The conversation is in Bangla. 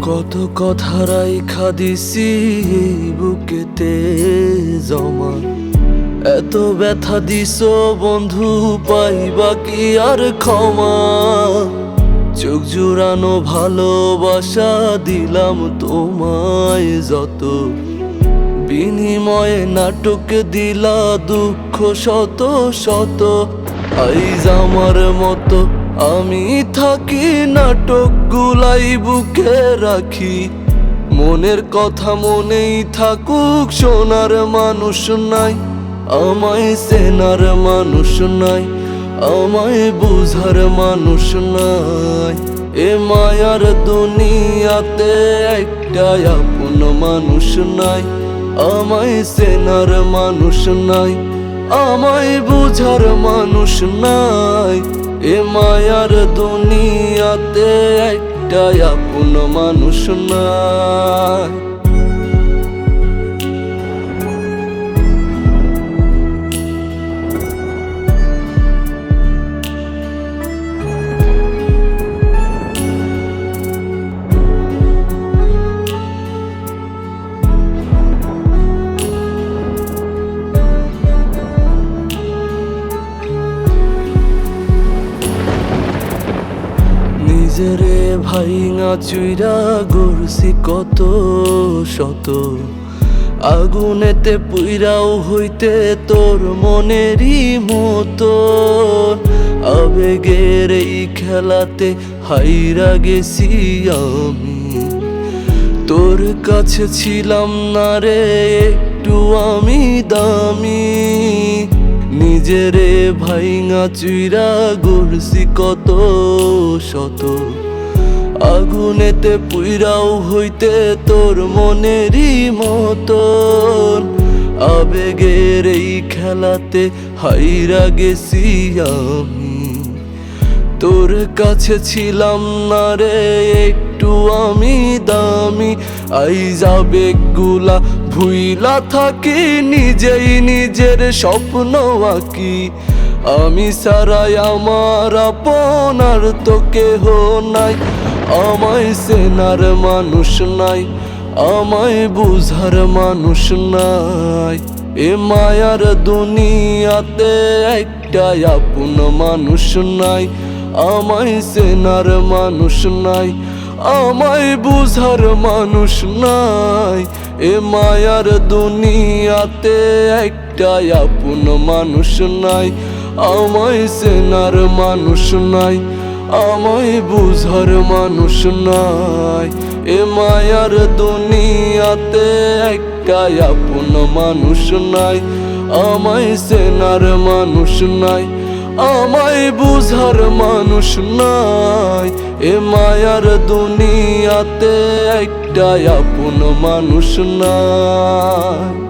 কত কথা রাইখা দিছি বুকেতে জমা, এত ব্যথা দিছ বন্ধু, পাইবা কি আর ক্ষমা? চোখ জুড়ানো ভালোবাসা দিলাম তোমায় যত, বিনিময়ে নাটক দিলা দুঃখ শত শত। আইজ আমার মতো আমি থাকি নাটক গুলাই বুকে রাখি, মনের কথা মনেই থাকুক, শোনার মানুষ নাই, আমায় চেনার মানুষ নাই, আমায় বুঝার মানুষ নাই। এ মায়ার দুনিয়াতে একটা আপন মানুষ নাই, আমায় চেনার মানুষ নাই, আমায় বুঝার মানুষ নাই। এ মায়ার দুনিয়াতে একটা আপন মানুষ নাই। নিজেরে ভাইঙা চুইরা গড়ছি কত শত, আগুনেতে পুইরাও হইতে তোর মনেরই মতো। আবেগের এই খেলাতে হাইরা গেছি আমি, তোর কাছে ছিলাম না রে একটু আমি দামি। নিজেরে ভাইঙা চুইরা গড়ছি কত শত, আগুনেতে পুইরাও হইতে তোর মনেরই মতন। আবেগের এই খেলাতে হাইরা গেছি আমি, তোর কাছে ছিলাম না রে একটু আমি দামি। আইজ আবেগগুলা ভুইলা থাকি, নিজেই নিজের স্বপ্ন আঁকি। আমি সারাই আমার আপন আর তো কেহ নাই, আমায় চেনার মানুষ নাই, আমায় বুঝার মানুষ নাই। এ মায়ার দুনিয়াতে একটা আপন মানুষ নাই, আমায় চেনার মানুষ নাই, আমায় বুঝার মানুষ নাই। এ মায়ার দুনিয়াতে একটা আপন মানুষ নাই, আমায় চেনার মানুষ নাই, আমায় বুঝার মানুষ নাই। এ মায়ার দুনিয়াতে একটা আপন মানুষ নাই, আমায় চেনার মানুষ নাই, আমায় বুঝার মানুষ নাই। এ মায়ার দুনিয়াতে একটা আপন মানুষ নাই।